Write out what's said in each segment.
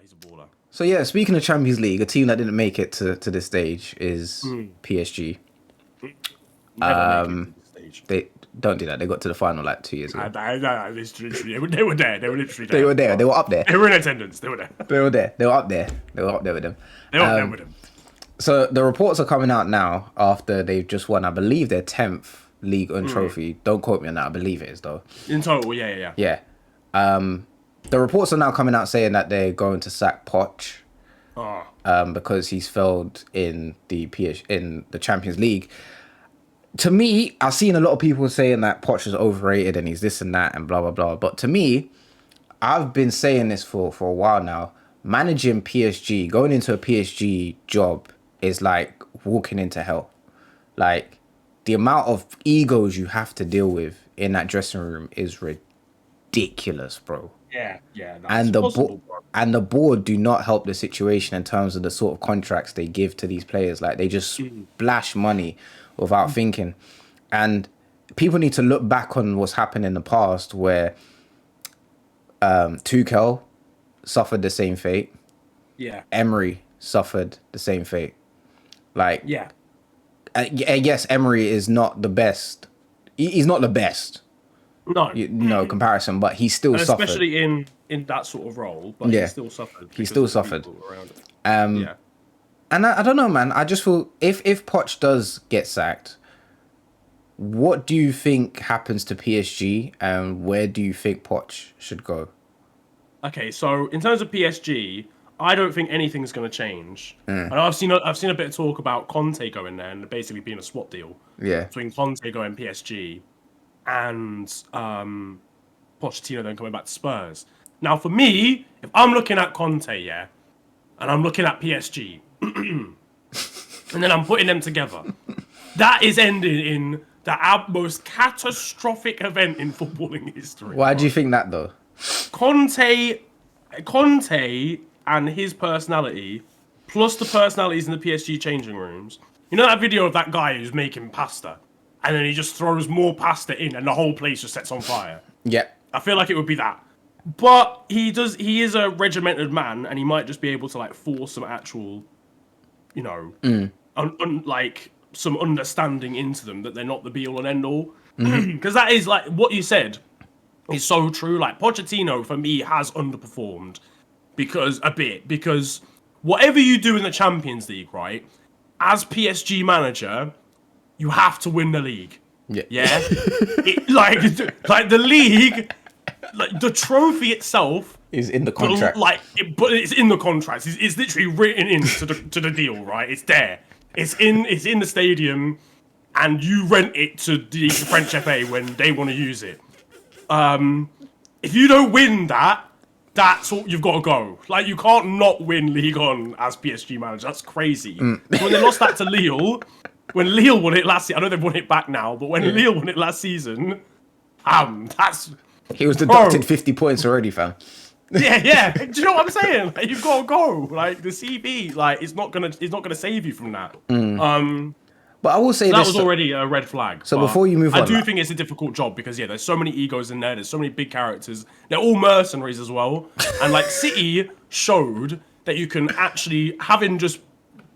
He's a baller. So yeah, speaking of Champions League, a team that didn't make it to this stage is PSG. Never make it to this stage. They don't do that. They got to the final like 2 years ago. Literally, they were there. They were literally there. They were there. They were up there. They were in attendance. They were there. They were there. They were up there. They were up there with them. They were up there with them. So the reports are coming out now after they've just won, I believe, their 10th League and trophy. Don't quote me on that. I believe it is though. In total, yeah. Yeah. The reports are now coming out saying that they're going to sack Poch. Because he's failed in the Champions League. To me, I've seen a lot of people saying that Poch is overrated and he's this and that and blah blah blah. But to me, I've been saying this for a while now. Managing PSG, going into a PSG job is like walking into hell. Like the amount of egos you have to deal with in that dressing room is ridiculous, bro. Yeah. And the board do not help the situation in terms of the sort of contracts they give to these players. Like they just splash money without thinking. And people need to look back on what's happened in the past where Tuchel suffered the same fate. Yeah. Emery suffered the same fate. Like, yeah. Yes, Emery is not the best. He's not the best. No comparison, but he still suffered. Especially in that sort of role, but he still suffered. He still suffered. Yeah. And I don't know, man. I just feel if Poch does get sacked, what do you think happens to PSG and where do you think Poch should go? Okay, so in terms of PSG, I don't think anything's going to change. And I've seen a bit of talk about Conte going there and basically being a swap deal. Yeah. Between Conte going PSG and Pochettino then coming back to Spurs. Now, for me, if I'm looking at Conte, yeah, and I'm looking at PSG, and then I'm putting them together, that is ending in the most catastrophic event in footballing history. Why do you think that, though? Conte and his personality, plus the personalities in the PSG changing rooms. You know that video of that guy who's making pasta, and then he just throws more pasta in, and the whole place just sets on fire. Yeah. I feel like it would be that. But he is a regimented man, and he might just be able to like force some actual, you know, like some understanding into them that they're not the be all and end all. Because that is like what you said is so true. Like Pochettino for me has underperformed because whatever you do in the Champions League, right? As PSG manager, you have to win the league. Yeah. Like the league. Like the trophy itself is in the contract. But it's in the contract. It's literally written into the deal, right? It's there. It's in the stadium, and you rent it to the French FA when they want to use it. If you don't win that, that's all you've got to go. Like you can't not win Ligue 1 as PSG manager. That's crazy. When they lost that to Lille, when Lille won it last season, I know they've won it back now, but when Lille won it last season, that's. He was deducted 50 points already, fam. Yeah. Do you know what I'm saying? Like, you've got to go. Like the CV, like it's not gonna save you from that. But I will say that was already a red flag. So before you move on, I do think it's a difficult job because there's so many egos in there. There's so many big characters. They're all mercenaries as well. And like City showed that you can actually having just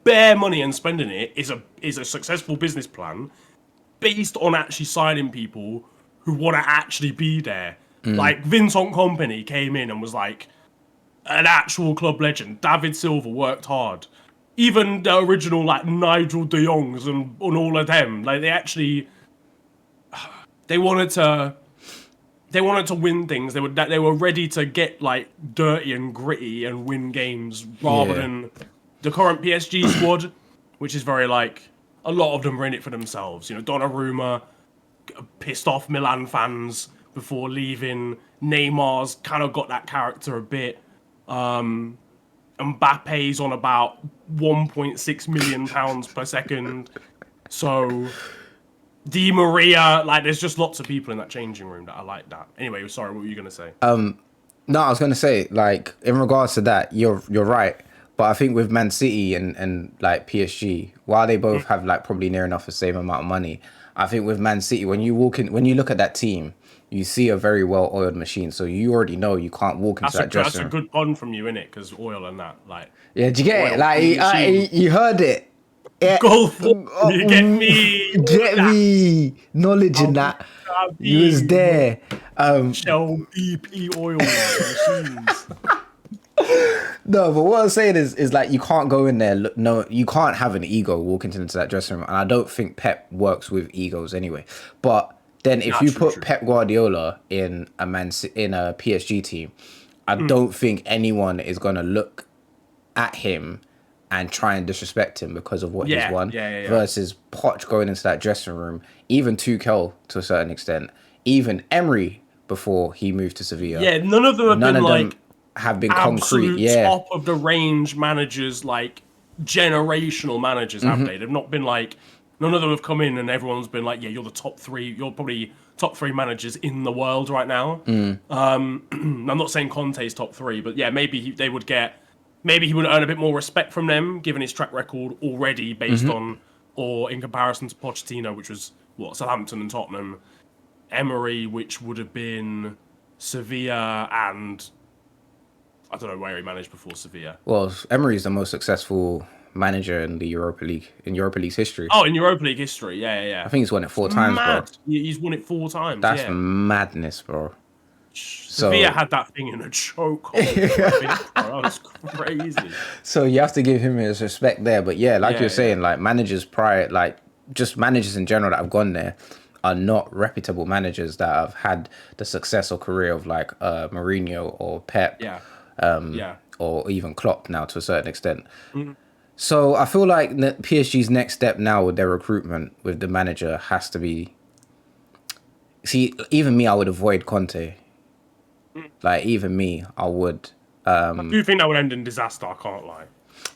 bare money and spending it is a successful business plan based on actually signing people who want to actually be there. Like Vincent Kompany came in and was like an actual club legend. David Silva worked hard. Even the original like Nigel de Jongs and all of them, like they wanted to win things. They were ready to get like dirty and gritty and win games rather than the current PSG squad, which is very like a lot of them are in it for themselves. You know, Donnarumma pissed off Milan fans before leaving. Neymar's kind of got that character a bit. Mbappe's on about 1.6 million pounds per second. So Di Maria, like there's just lots of people in that changing room that are like that. Anyway, sorry, what were you gonna say? No, I was gonna say, like, in regards to that, you're right. But I think with Man City and like PSG, while they both have like probably near enough the same amount of money, I think with Man City, when you look at that team, you see a very well-oiled machine. So you already know you can't walk into that dressing room. That's a good pun from you, innit? Because oil and that, like. Yeah, did you get it? Like, you heard it. Yeah. Go for you get me. Get me. Knowledge in that. You was there. Shell BP oil machines. No, but what I'm saying is like you can't go in there. No, you can't have an ego walking into that dressing room, and I don't think Pep works with egos anyway. But then if you put Pep Guardiola in a PSG team, I don't think anyone is gonna look at him and try and disrespect him because of what he's won. Versus Poch going into that dressing room, even Tuchel to a certain extent, even Emery before he moved to Sevilla. Yeah, none of them have been concrete. Yeah, top of the range managers, like generational managers, have they? They've not been like, none of them have come in and everyone's been like, yeah, you're the top three. You're probably top three managers in the world right now. I'm not saying Conte's top three, but yeah, maybe he would earn a bit more respect from them, given his track record already based on, or in comparison to Pochettino, which was Southampton and Tottenham, Emery, which would have been Sevilla, and I don't know where he managed before Sevilla. Well, Emery is the most successful manager in the Europa League, in Europa League's history. Oh, in Europa League history, yeah. I think he's won it 4 times, bro. He's won it 4 times. That's madness, bro. Sevilla had that thing in a chokehold. That was crazy. So you have to give him his respect there. But yeah, like you're saying, like managers prior, like just managers in general that have gone there are not reputable managers that have had the success or career of like Mourinho or Pep. Or even Klopp now to a certain extent. So I feel like PSG's next step now with their recruitment with the manager has to be... See, even me, I would avoid Conte. Like, even me, I would... I do think that would end in disaster, I can't lie.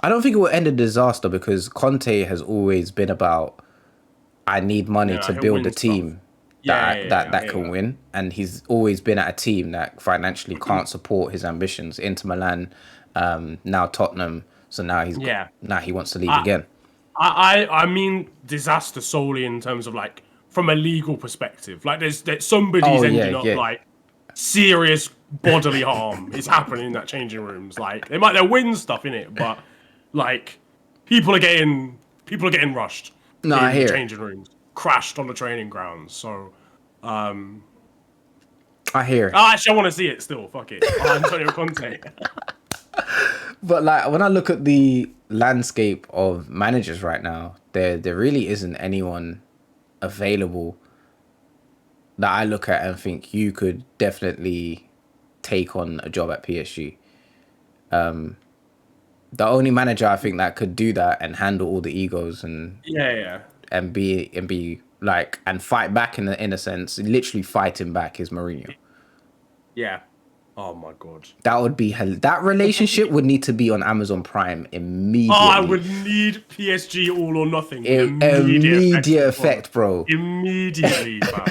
I don't think it will end in disaster because Conte has always been about, I need money to build a team that can win. And he's always been at a team that financially can't support his ambitions. Inter Milan, now Tottenham. So now he wants to leave again. I mean disaster solely in terms of like from a legal perspective. Like there's somebody's ending up like serious bodily harm is happening in that changing rooms. Like they'll win stuff in it, but like people are getting rushed. No, I hear changing rooms, crashed on the training grounds. So, I hear. Actually, I want to see it still. Fuck it, Antonio Conte. But like when I look at the landscape of managers right now, there really isn't anyone available that I look at and think you could definitely take on a job at PSG. The only manager I think that could do that and handle all the egos and be like and fight back in a sense, literally fighting back is Mourinho. Yeah. Oh my god. That would be that relationship would need to be on Amazon Prime immediately. Oh, I would need PSG all or nothing. Immediate effect, bro. Immediately, man.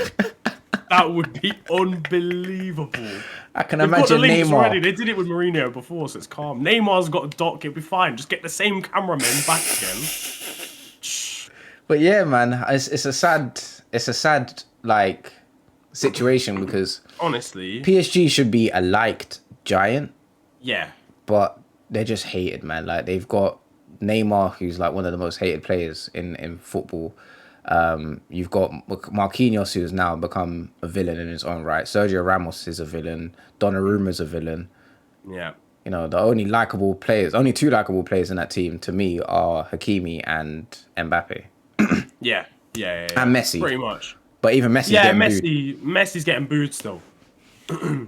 That would be unbelievable. I can imagine Neymar. Already. They did it with Mourinho before, so it's calm. Neymar's got a doc, it'll be fine. Just get the same cameraman back again. But yeah, man, it's a sad like situation because honestly, PSG should be a liked giant. Yeah. But they're just hated, man. Like they've got Neymar, who's like one of the most hated players in football. You've got Marquinhos, who's now become a villain in his own right. Sergio Ramos is a villain. Donnaruma's a villain. Yeah. You know, the only two likable players in that team to me are Hakimi and Mbappe. Yeah. And Messi. Pretty much. But even Messi's getting booed. Messi's getting booed still.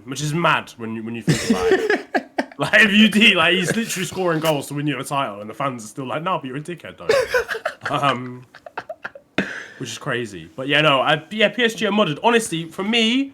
Which is mad when you think about it. Like if you do, like he's literally scoring goals to win you a title and the fans are still like, no, but you're a dickhead though. Which is crazy. But yeah, no, PSG are muddled. Honestly, for me,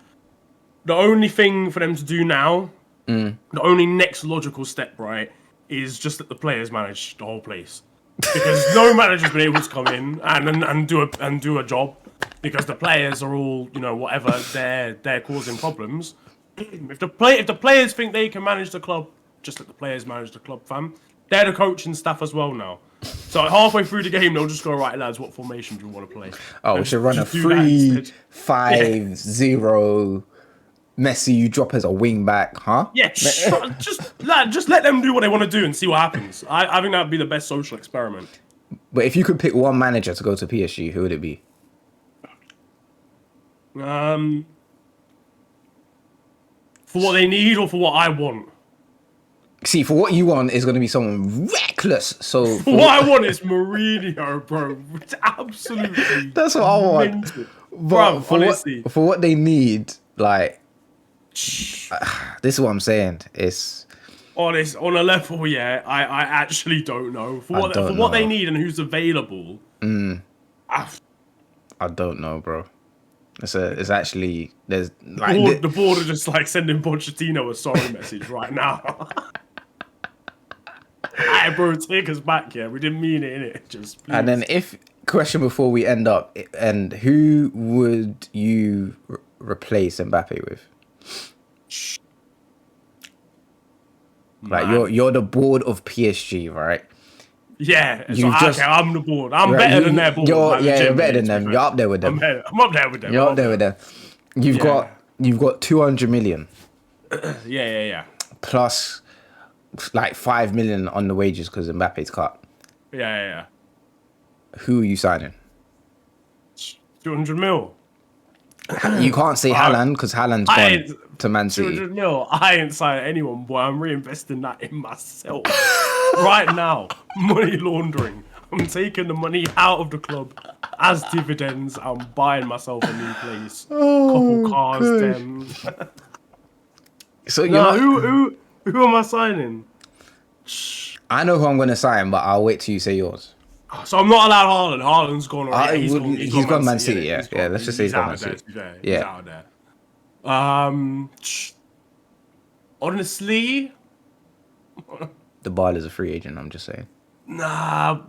the only thing for them to do now, the only next logical step, right, is just that the players manage the whole place. Because no manager's been able to come in and do a job. Because the players are all, you know, whatever, they're causing problems. If the players think they can manage the club, just let the players manage the club, fam. They're the coaching staff as well now. So halfway through the game, they'll just go, right, lads, what formation do you want to play? Oh, we should run a 3-5-0 Messi, you drop as a wing back, huh? Yeah, just let them do what they want to do and see what happens. I think that would be the best social experiment. But if you could pick one manager to go to PSG, who would it be? For what they need or for what I want? See, for what you want is going to be someone reckless. So For what I want is Mourinho, bro. It's absolutely that's what I want. mental. But Honestly. for what they need, like, this is what I'm saying. It's on a level, yeah. I actually don't know for what they need and who's available. I don't know, bro. It's actually there's like the board are just like sending Pochettino a sorry message right now. Hey, bro, take us back, yeah. We didn't mean it, innit? Just please. And then question before we end up, and who would you replace Mbappe with? Like you're the board of PSG, right? Yeah, okay, I'm the board. I'm better than their board. You're better than them. You're up there with them. I'm up there with them. You're up there with them. You've got 200 million. Yeah. Plus, like 5 million on the wages because Mbappe's cut. Yeah. Who are you signing? 200 mil. You can't say Haaland because Haaland's gone to Man City. 200 mil. I ain't signing anyone, boy. I'm reinvesting that in myself right now. Money laundering. I'm taking the money out of the club as dividends. I'm buying myself a new place. Couple cars, then. So who am I signing? I know who I'm going to sign, but I'll wait till you say yours. So I'm not allowed Haaland. Haaland's gone already. He's gone Man City, yeah. Let's just say he's gone Man City. He's out there. Honestly, the Ball is a free agent. I'm just saying. Nah,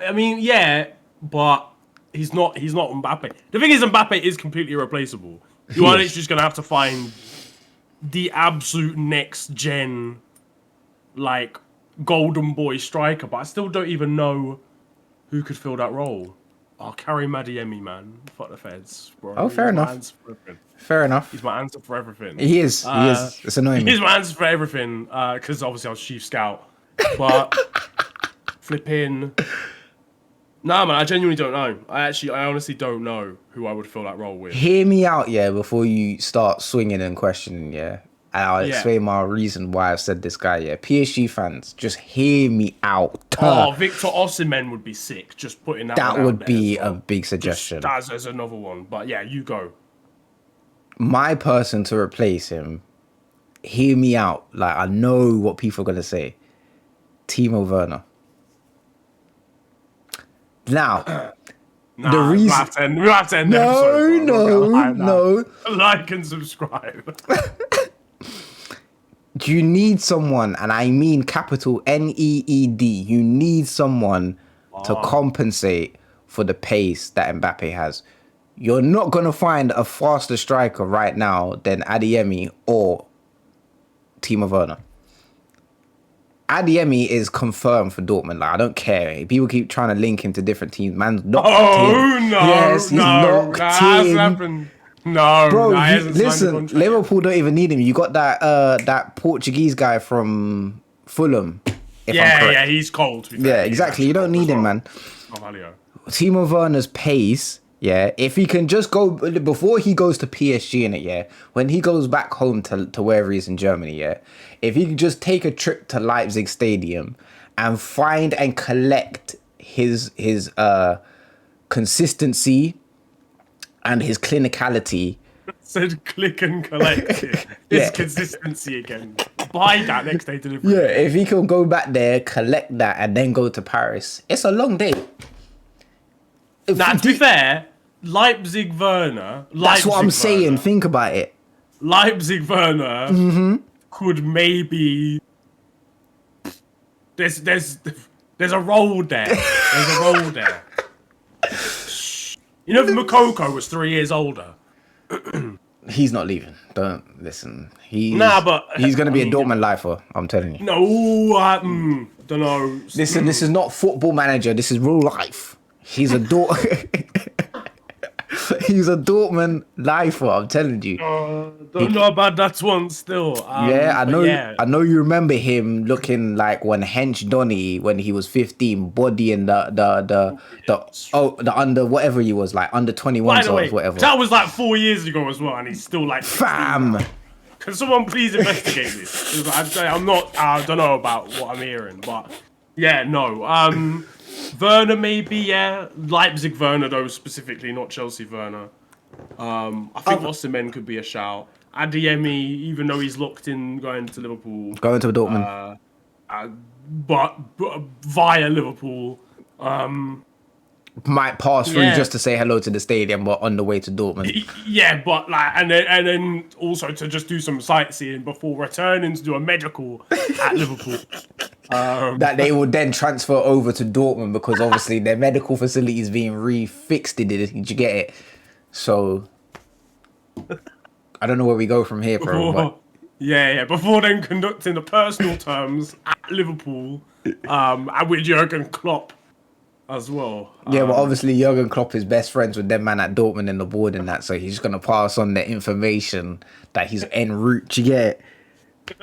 I mean, yeah, but he's not Mbappe. The thing is, Mbappe is completely irreplaceable. You are just gonna have to find the absolute next gen, like, golden boy striker. But I still don't even know who could fill that role. I'll carry Adeyemi, man. Fuck the feds, bro. Oh, fair enough. Fair enough. He's my answer for everything. He is. It's annoying. He's my answer for everything. Because obviously I was chief scout. But flipping. Nah, man. I genuinely don't know. I honestly don't know who I would fill that role with. Hear me out, yeah, before you start swinging and questioning, yeah. And I'll explain my reason why I've said this guy, yeah. PSG fans, just hear me out. Oh, Victor Osimhen would be sick. Just putting that That one would out be there as well. a big suggestion. That's another one. But yeah, you go. My person to replace him, hear me out. Like, I know what people are going to say. Timo Werner. Now, the reason... We'll have to end the episode. No. Like and subscribe. You need someone, and I mean capital NEED. You need someone to compensate for the pace that Mbappe has. You're not going to find a faster striker right now than Adeyemi or Timo Werner. Adeyemi is confirmed for Dortmund. Like, I don't care. People keep trying to link him to different teams. Man's locked in. No, yes, he's locked in. Happened. No, bro. Listen, Liverpool don't even need him. You got that Portuguese guy from Fulham. Yeah, he's cold. Yeah, exactly. You don't need him, man. Timo Werner's pace. Yeah, if he can just go before he goes to PSG in it, yeah, when he goes back home to wherever he is in Germany, yeah, if he can just take a trip to Leipzig Stadium and find and collect his consistency and his clinicality. Said click and collect it. His consistency again. Buy that next day delivery. Yeah, if he can go back there, collect that, and then go to Paris, it's a long day. Now, to be fair, Leipzig Werner. That's what I'm saying. Think about it. Leipzig Werner could maybe. There's a role there. There's a role there. You know, if Makoko was 3 years older. He's not leaving. Don't listen. He's going to be a Dortmund lifer. I'm telling you. No, I don't know. Listen, this is not Football Manager. This is real life. He's a He's a Dortmund lifer. I'm telling you. Don't know about that one still. Yeah, I know. Yeah. I know you remember him looking like when Hench Donny when he was 15, bodying the under whatever he was like under 21 By the way, or whatever. that was like 4 years ago as well, and he's still like 16 Fam. now. Can someone please investigate this? 'Cause I'm not. I don't know about what I'm hearing, but yeah, no. Werner maybe, yeah. Leipzig Werner though specifically, not Chelsea Werner. I think Osimhen could be a shout. Adeyemi, even though he's locked in going to Liverpool, Going to Dortmund. but via Liverpool. Might pass through just to say hello to the stadium, but on the way to Dortmund. Yeah, but like, and then also to just do some sightseeing before returning to do a medical at Liverpool. That they will then transfer over to Dortmund because obviously their medical facility is being refixed. Did you get it? So I don't know where we go from here, bro. But... Yeah. Before then conducting the personal terms at Liverpool, and with Jurgen Klopp as well. Yeah, but obviously Jurgen Klopp is best friends with them man at Dortmund in the board and that, so he's just gonna pass on the information that he's en route. You get it?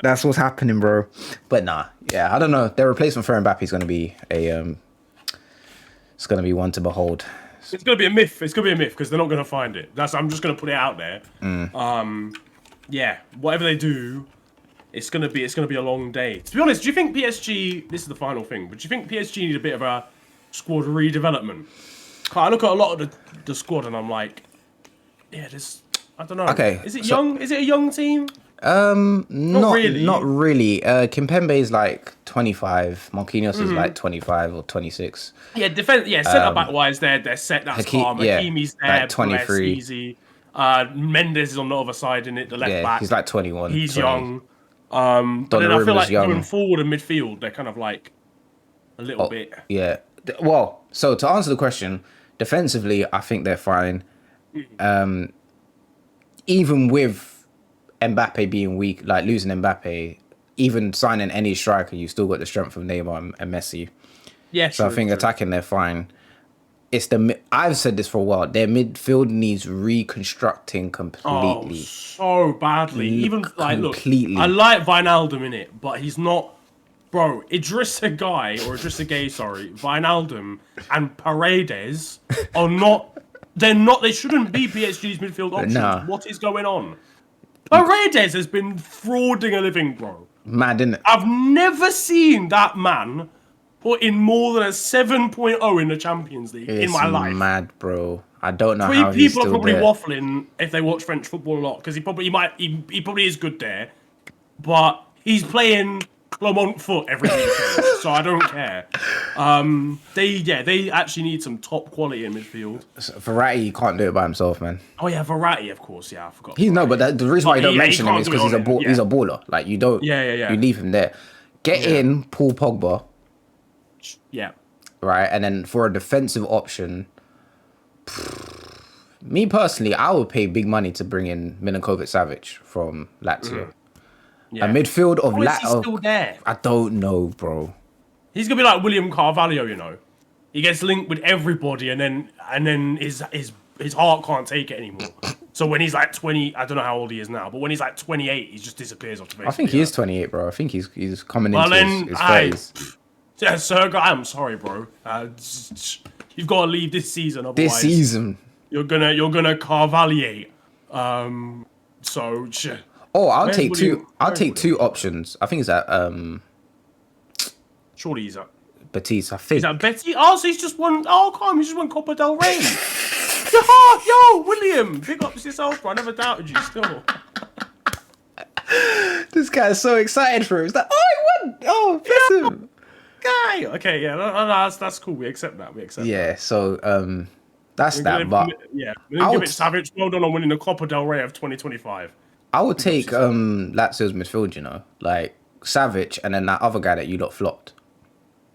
That's what's happening, bro. But nah, yeah, I don't know. Their replacement for Mbappe is gonna be it's gonna be one to behold. It's gonna be a myth. It's gonna be a myth because they're not gonna find it. I'm just gonna put it out there. Yeah, whatever they do, it's gonna be a long day. To be honest, do you think PSG? This is the final thing, but do you think PSG need a bit of a squad redevelopment? I look at a lot of the squad and I'm like, yeah, I don't know. Okay, is it young? Is it a young team? Not really. Kimpembe is like 25. Marquinhos is like 25 or 26. Yeah, defense. Yeah, centre back wise, they're set. That's calm. Hakimi's there. Like 23. Easy. Mendes is on the other side in it. The left back. He's like 21. He's 20. young. But then I feel like young. going forward in midfield, they're kind of like a little bit. Yeah. Well, so to answer the question, defensively, I think they're fine. Even with Mbappe being weak, like losing Mbappe, even signing any striker, you still got the strength of Neymar and Messi. Yeah, so I think attacking they're fine. It's I've said this for a while. Their midfield needs reconstructing completely. Oh, so badly. Even like completely. Look, I like Wijnaldum in it, but he's not. Bro, Idrissa Gueye, sorry, Wijnaldum and Paredes are not. They're not. They shouldn't be PSG's midfield options. Nah. What is going on? Paredes has been frauding a living, bro. Mad, isn't it? I've never seen that man put in more than a 7.0 in the Champions League in my life. Mad, bro. I don't know how he's people still are probably there. waffling if they watch French football a lot because he probably is good there, but he's playing Clermont foot every weekend, so I don't care. They actually need some top quality in midfield. Verratti can't do it by himself, man. Oh yeah, Verratti, of course. Yeah, I forgot. But the reason why you don't mention him is because he's a baller. Like you don't. Yeah. You leave him there. Get in Paul Pogba. Yeah. Right, and then for a defensive option, me personally, I would pay big money to bring in Milinkovic-Savic from Lazio. Yeah. A midfield of Lazio. Is he still there? I don't know, bro. He's gonna be like William Carvalho, you know. He gets linked with everybody, and then his heart can't take it anymore. So when he's like 20, I don't know how old he is now, but when he's like 28, he just disappears off the face. I think he is 28, bro. I think he's coming into his 30s. Yeah, Sergio, I'm sorry, bro. You've got to leave this season. Otherwise, this season, you're gonna Carvaliate. So. Oh, I'll take two. I'll take two options. I think it's that. Surely he's at Batiste. I think. Is that Betty? Oh, so he's just won. Oh, come on, he's just won Copa del Rey. Yo, William, big ups yourself, bro. I never doubted you. Still. This guy's so excited for him. He's like, oh, he won. Oh, bless him. Guy. Okay, yeah, no, that's cool. We accept that. Yeah. So that's that. But yeah, Milinkovic-Savic, well done on winning the Copa del Rey of 2025. I would take Lazio's midfield, you know, like Savic and then that other guy that you lot flopped.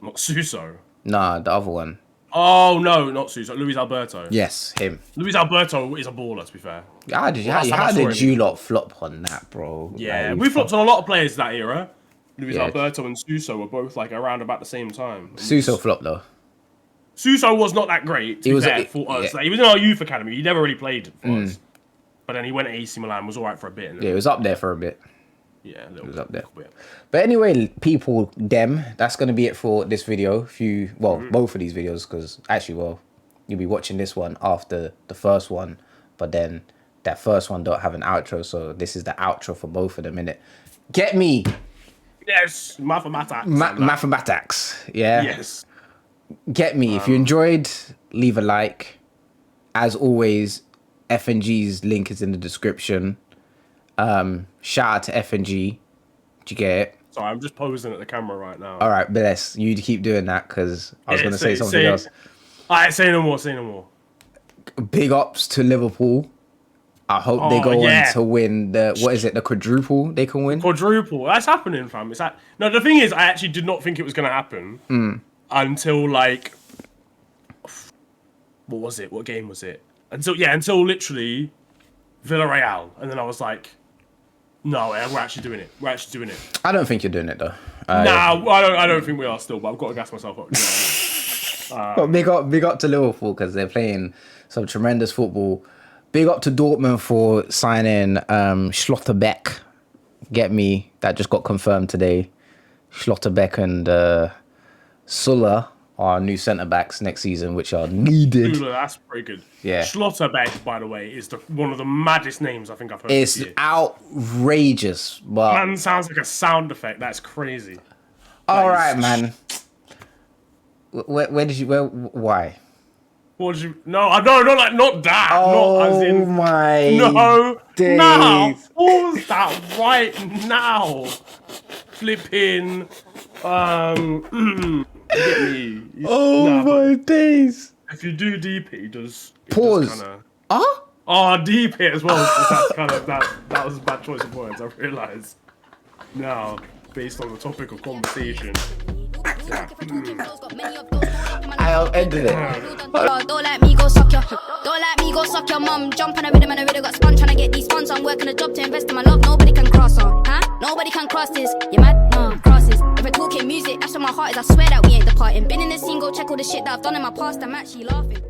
Not Suso. Nah, the other one. Oh no, not Suso. Luis Alberto. Yes, him. Luis Alberto is a baller, to be fair. How did you lot flop on that, bro? Yeah, like, we flopped on a lot of players that era. Luis Alberto and Suso were both like around about the same time. Suso flopped though. Suso was not that great. He was for us. Like, he was in our youth academy. He never really played for us. But then he went to AC Milan. Was all right for a bit. And Yeah, he was up there for a bit. Yeah, it was up there. But anyway, people, that's going to be it for this video. Both of these videos, because actually, you'll be watching this one after the first one, but then that first one don't have an outro, so this is the outro for both of them, innit? Get me! Yes, mathematics. Mathematics, yeah? Yes. Get me. If you enjoyed, leave a like. As always, FNG's link is in the description. Shout out to FNG. Did you get it? Sorry, I'm just posing at the camera right now. All right, bless. You keep doing that because I was going to say something else. All right, say no more. Big ups to Liverpool. I hope they go on to win the quadruple they can win? Quadruple. That's happening, fam. No, the thing is, I actually did not think it was going to happen until, like, what was it? What game was it? Until literally Villarreal. And then I was like, no, we're actually doing it. I don't think you're doing it, though. I don't think we are still, but I've got to gas myself up. But big up to Liverpool because they're playing some tremendous football. Big up to Dortmund for signing Schlotterbeck. Get me. That just got confirmed today. Schlotterbeck and Sulla are new centre-backs next season, which are needed. Sulla, that's pretty good. Yeah. Schlotterbeck, by the way, is one of the maddest names I think I've heard. It's outrageous. But man sounds like a sound effect. That's crazy. All right, man. Where did you... Why? What did you... No, not that. Oh, not as in... my days. Now. Pause that right now. Flipping... Get me. My days. If you do DP, does... Pause. Oh, DP as well. That's kind of... That was a bad choice of words, I realised. Now, based on the topic of conversation... I'll end it. Don't let me go suck your mum. Jump on a rhythm and I really got spun. Trying to get these funds. I'm working a job to invest in my love. Nobody can cross her, huh? Nobody can cross this. You mad? No, crosses. If we're talking music, that's where my heart is. I swear that we ain't departing. Been in the scene, go check all the shit that I've done in my past. I'm actually laughing.